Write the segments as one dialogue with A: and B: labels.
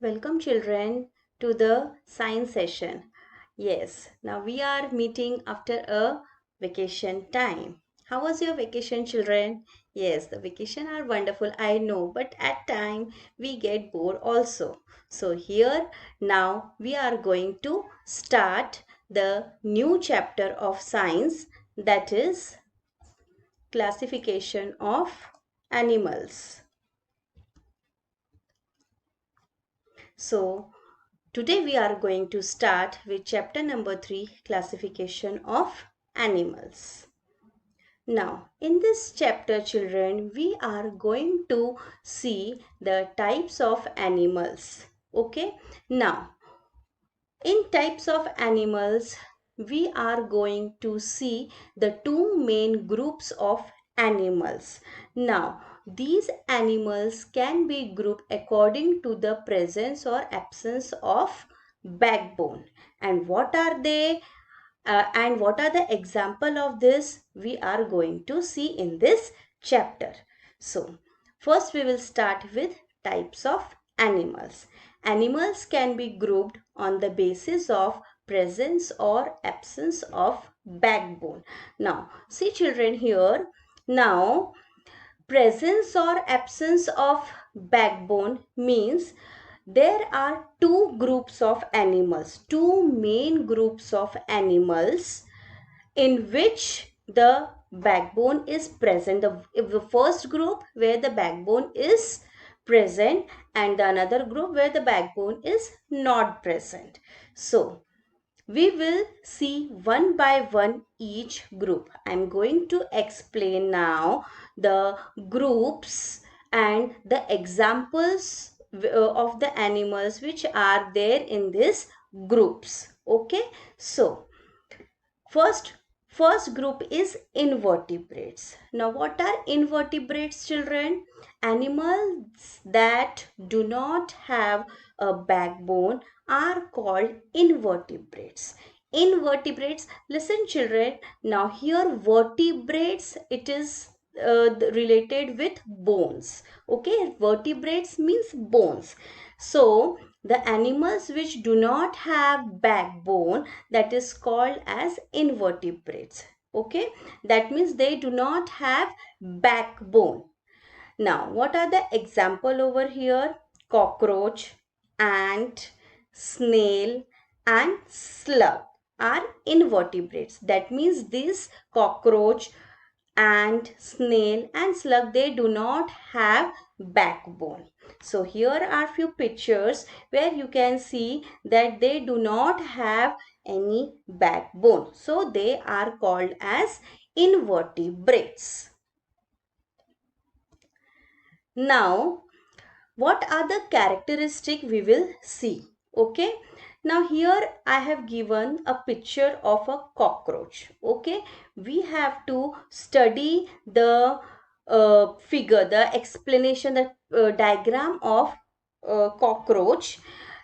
A: Welcome children to the science session. Yes, now we are meeting after a vacation time. How was your vacation children? Yes, the vacation are wonderful, I know, but at time we get bored also. So here now we are going to start the new chapter of science, that is classification of animals. So today we are going to start with chapter number 3, classification of animals. Now, in this chapter children, we are going to see the types of animals. Okay? Now, in types of animals, we are going to see the two main groups of animals. Now, these animals can be grouped according to the presence or absence of backbone. And what are they? And what are the example of this? We are going to see in this chapter. So, first we will start with types of animals. Animals can be grouped on the basis of presence or absence of backbone. Now, see children here. Now, presence or absence of backbone means there are two groups of animals, two main groups of animals in which the backbone is present. The first group where the backbone is present and the another group where the backbone is not present. So, we will see one by one each group. I am going to explain now the groups and the examples of the animals which are there in these groups. Okay, so First group is invertebrates. Now what are invertebrates children? Animals that do not have a backbone are called invertebrates. Invertebrates, listen children, now here vertebrates, it is related with bones. Okay, vertebrates means bones. So the animals which do not have backbone, that is called as invertebrates. Okay, that means they do not have backbone. Now what are the example over here? Cockroach, ant, snail and slug are invertebrates. That means this cockroach, ant, snail and slug, they do not have backbone. So here are few pictures where you can see that they do not have any backbone. So they are called as invertebrates. Now what are the characteristic we will see? Okay, now here I have given a picture of a cockroach. Okay, we have to study the figure, the explanation, the diagram of cockroach,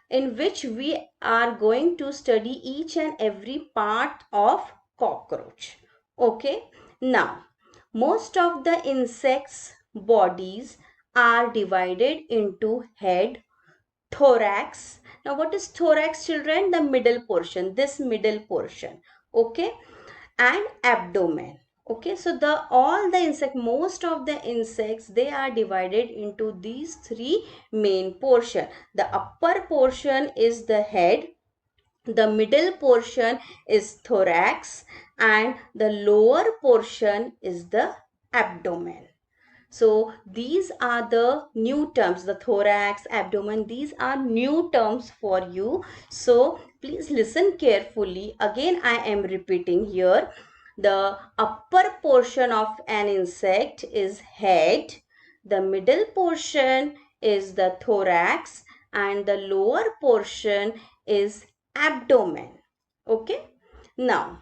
A: in which we are going to study each and every part of cockroach. Okay, now most of the insects bodies are divided into head, thorax. Now what is thorax children? The middle portion, this middle portion. Okay, and abdomen. Okay, so most of the insects, they are divided into these three main portion. The upper portion is the head, the middle portion is thorax and the lower portion is the abdomen. So these are the new terms, the thorax, abdomen, these are new terms for you. So please listen carefully. Again, I am repeating here. The upper portion of an insect is head, the middle portion is the thorax and the lower portion is abdomen. Okay. Now,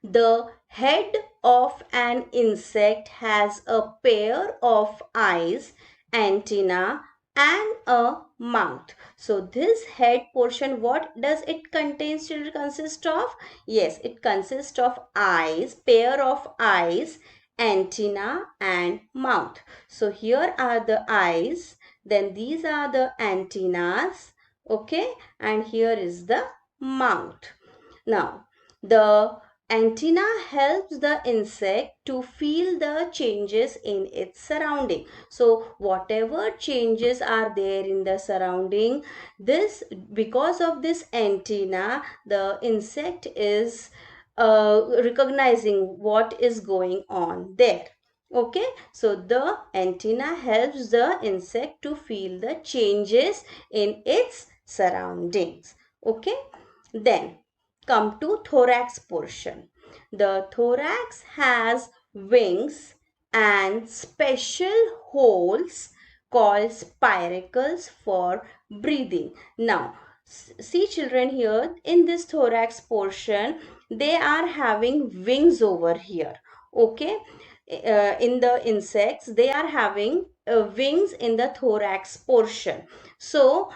A: the head of an insect has a pair of eyes, antenna and a mouth. So this head portion, what does it contain? Still consist of? Yes, it consists of eyes, pair of eyes, antenna and mouth. So here are the eyes. then these are the antennas, okay, and here is the mouth. Now, the antenna helps the insect to feel the changes in its surrounding. So, whatever changes are there in the surrounding, because of this antenna, the insect is recognizing what is going on there. Okay, so the antenna helps the insect to feel the changes in its surroundings. Okay, then come to thorax portion. The thorax has wings and special holes called spiracles for breathing. Now, see children, here in this thorax portion, they are having wings over here. Okay, in the insects, they are having wings in the thorax portion. So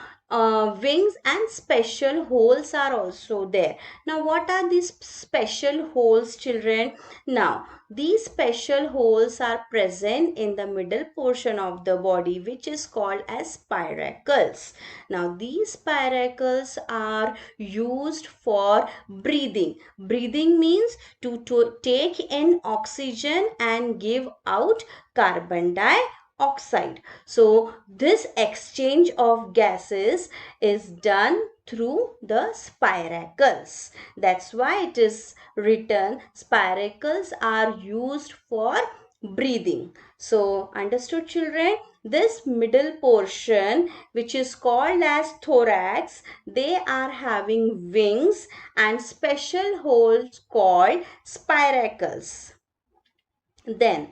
A: wings and special holes are also there. Now, what are these special holes, children? Now, these special holes are present in the middle portion of the body, which is called as spiracles. Now, these spiracles are used for breathing. Breathing means to take in oxygen and give out carbon dioxide. So this exchange of gases is done through the spiracles. That's why it is written spiracles are used for breathing. So understood children? This middle portion, which is called as thorax, they are having wings and special holes called spiracles. Then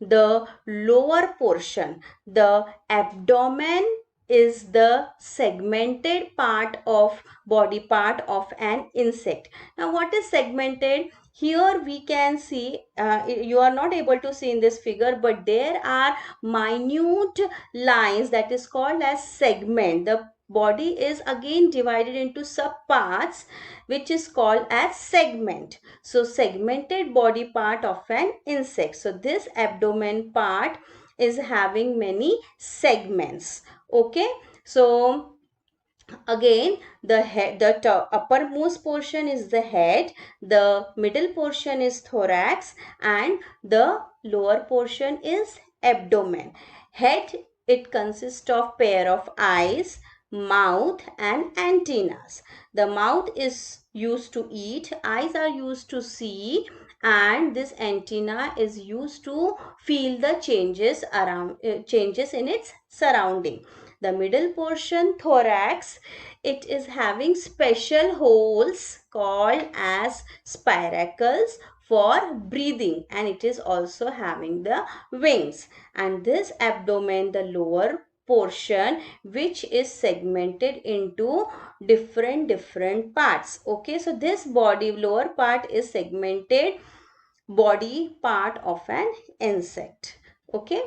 A: the lower portion, the abdomen, is the segmented part of body part of an insect. Now, what is segmented? Here we can see, you are not able to see in this figure, but there are minute lines that is called as segment. The body is again divided into subparts, which is called as segment. So segmented body part of an insect. So this abdomen part is having many segments. Okay, so again, the head, the uppermost portion is the head, the middle portion is thorax, and the lower portion is abdomen. Head, it consists of pair of eyes, mouth and antennas. The mouth is used to eat, eyes are used to see, and this antenna is used to feel the changes around changes in its surrounding. The middle portion, thorax, it is having special holes called as spiracles for breathing, and it is also having the wings. And this abdomen, the lower portion, which is segmented into different parts. Okay, so this body lower part is segmented body part of an insect. Okay,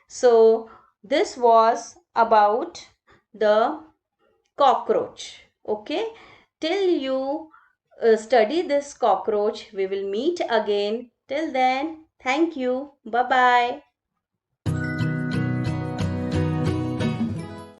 A: so this was about the cockroach. Okay, till you study this cockroach, we will meet again. Till then, thank you. Bye bye.